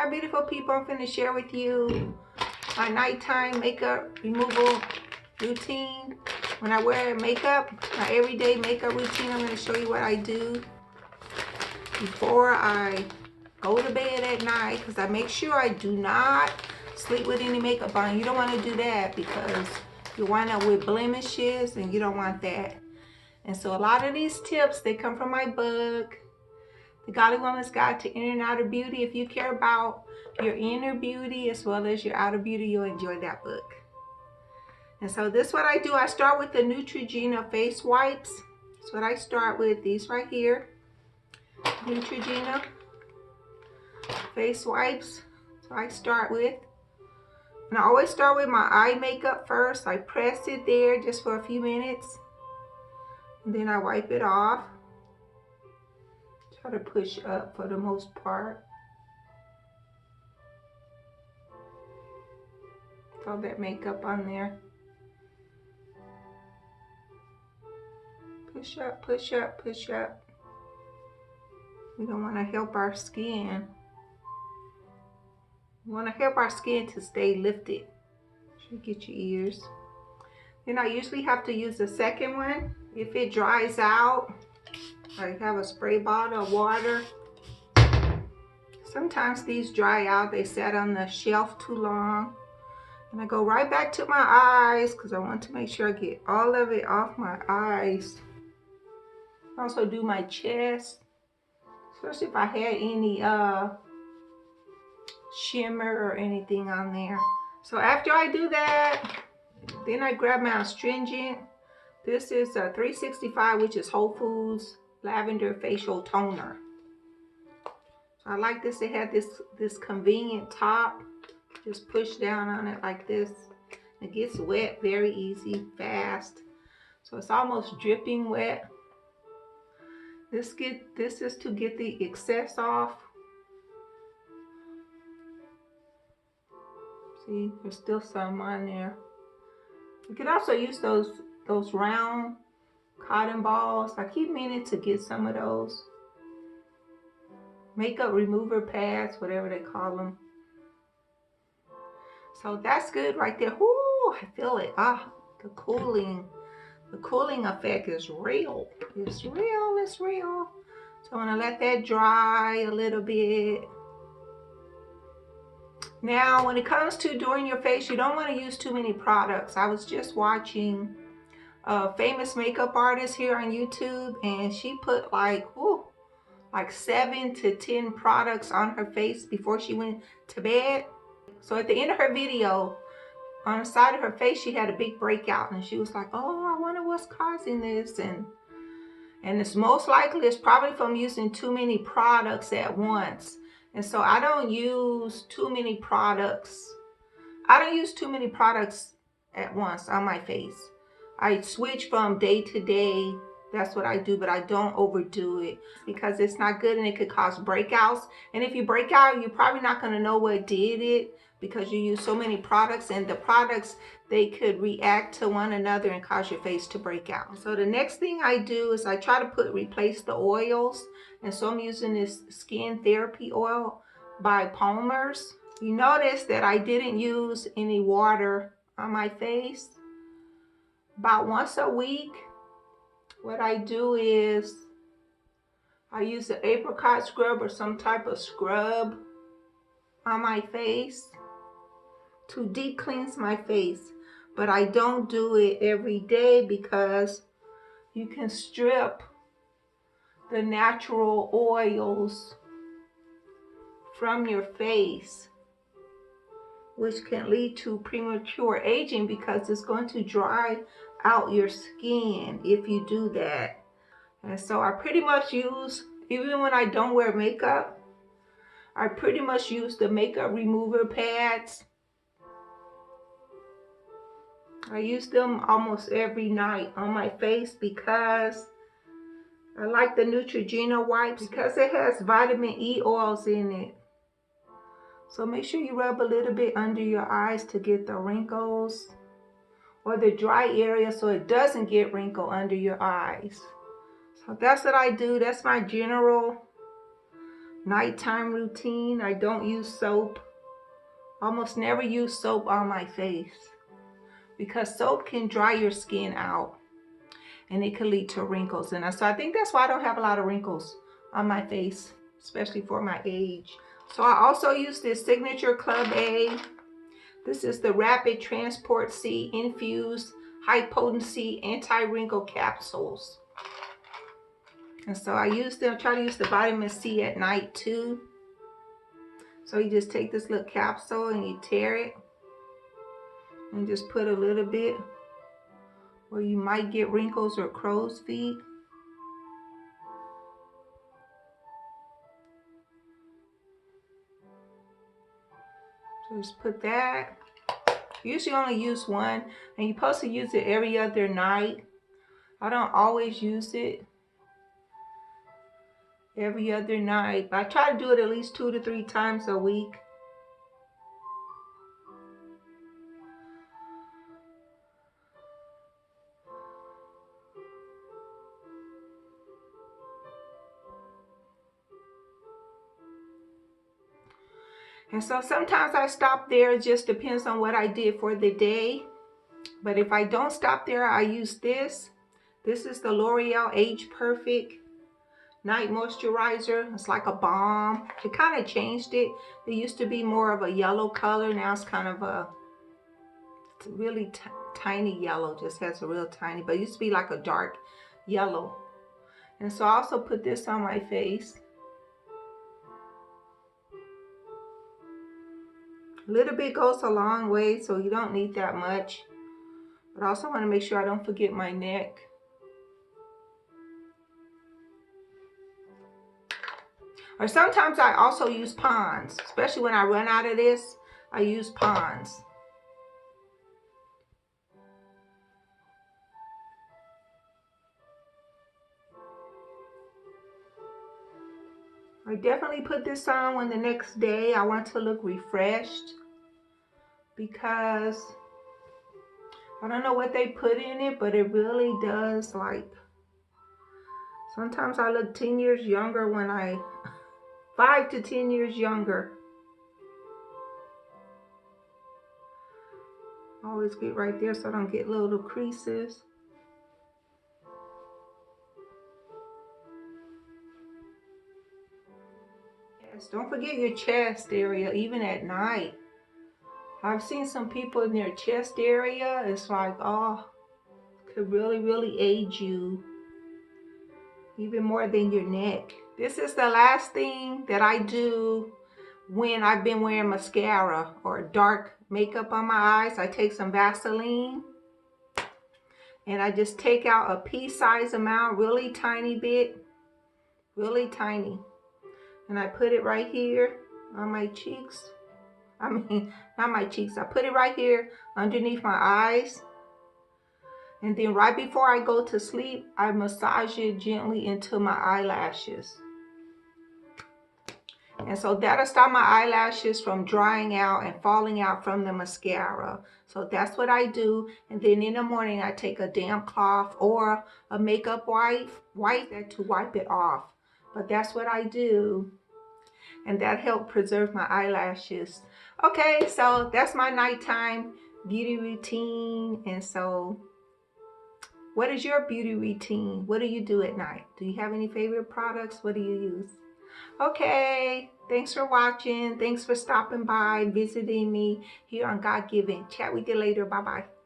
Hi beautiful people, I'm going to share with you my nighttime makeup removal routine. When I wear makeup, my everyday makeup routine, I'm going to show you what I do before I go to bed at night, because I make sure I do not sleep with any makeup on. You don't want to do that because you wind up with blemishes and you don't want that. And so a lot of these tips, they come from my book, The Godly Woman's Guide to Inner and Outer Beauty. If you care about your inner beauty as well as your outer beauty, you'll enjoy that book. And so this is what I do. I start with the Neutrogena face wipes. That's what I start with. These right here. Neutrogena face wipes. So I start with. And I always start with my eye makeup first. I press it there just for a few minutes. And then I wipe it off. Try to push up for the most part. All that makeup on there. Push up, push up, push up. We don't want to help our skin. We want to help our skin to stay lifted. Should get your ears. Then I usually have to use the second one. If it dries out, I have a spray bottle of water. Sometimes these dry out. They sat on the shelf too long. And I go right back to my eyes because I want to make sure I get all of it off my eyes. I also do my chest, especially if I had any shimmer or anything on there. So after I do that, then I grab my astringent. This is a 365, which is Whole Foods Lavender Facial Toner. So I like this. It had this convenient top. Just push down on it like this. It gets wet very easy, fast. So it's almost dripping wet. This is to get the excess off. See, there's still some on there. You could also use those round cotton balls. I keep meaning to get some of those. Makeup remover pads, whatever they call them. So that's good right there. Whoo, I feel it. The cooling effect is real. It's real, it's real. So I'm gonna let that dry a little bit. Now, when it comes to doing your face, you don't want to use too many products. I was just watching a famous makeup artist here on YouTube, and she put like 7 to 10 products on her face before she went to bed. So at the end of her video, on the side of her face, she had a big breakout, and she was like, oh, I wonder what's causing this. And it's most likely it's probably from using too many products at once. And so I don't use too many products. I don't use too many products at once on my face. I switch from day to day. That's what I do, but I don't overdo it because it's not good and it could cause breakouts. And if you break out, you're probably not going to know what did it because you use so many products, and the products, they could react to one another and cause your face to break out. So the next thing I do is I try to replace the oils. And so I'm using this Skin Therapy Oil by Palmer's. You notice that I didn't use any water on my face. About once a week, what I do is I use the apricot scrub or some type of scrub on my face to deep cleanse my face. But I don't do it every day because you can strip the natural oils from your face, which can lead to premature aging because it's going to dry out your skin if you do that. And so I pretty much use, even when I don't wear makeup, I pretty much use the makeup remover pads. I use them almost every night on my face because I like the Neutrogena wipes because it has vitamin E oils in it. So make sure you rub a little bit under your eyes to get the wrinkles or the dry area so it doesn't get wrinkle under your eyes. So that's what I do. That's my general nighttime routine. I don't use soap. Almost never use soap on my face because soap can dry your skin out and it can lead to wrinkles. And so I think that's why I don't have a lot of wrinkles on my face, especially for my age. So I also use this Signature Club A. This is the Rapid Transport C Infused High Potency Anti-Wrinkle Capsules. And so I use them, try to use the vitamin C at night too. So you just take this little capsule and you tear it and just put a little bit where you might get wrinkles or crow's feet. So just put that. Usually only use one, and you're supposed to use it every other night. I don't always use it every other night, but I try to do it at least 2 to 3 times a week. And so sometimes I stop there. It just depends on what I did for the day. But if I don't stop there, I use this. This is the L'Oreal Age Perfect Night Moisturizer. It's like a balm. It kind of changed it. It used to be more of a yellow color. Now it's kind of a really tiny yellow. Just has a real tiny, but it used to be like a dark yellow. And so I also put this on my face. A little bit goes a long way, so you don't need that much. But I also want to make sure I don't forget my neck. Or sometimes I also use Pond's, especially when I run out of this, I use Pond's. I definitely put this on when the next day I want to look refreshed, because I don't know what they put in it, but it really does, like, sometimes I look 10 years younger when 5 to 10 years younger. Always get right there so I don't get little creases. Yes, don't forget your chest area, even at night. I've seen some people in their chest area, it's like, oh, could really, really age you. Even more than your neck. This is the last thing that I do when I've been wearing mascara or dark makeup on my eyes. I take some Vaseline and I just take out a pea-sized amount, really tiny bit, really tiny. And I put it right here on my cheeks. I mean, not my cheeks. I put it right here underneath my eyes. And then right before I go to sleep, I massage it gently into my eyelashes. And so that'll stop my eyelashes from drying out and falling out from the mascara. So that's what I do. And then in the morning, I take a damp cloth or a makeup wipe to wipe it off. But that's what I do. And that helps preserve my eyelashes. Okay, so that's my nighttime beauty routine. And so what is your beauty routine? What do you do at night? Do you have any favorite products? What do you use? Okay, thanks for watching. Thanks for stopping by, visiting me here on God Given. Chat with you later. Bye-bye.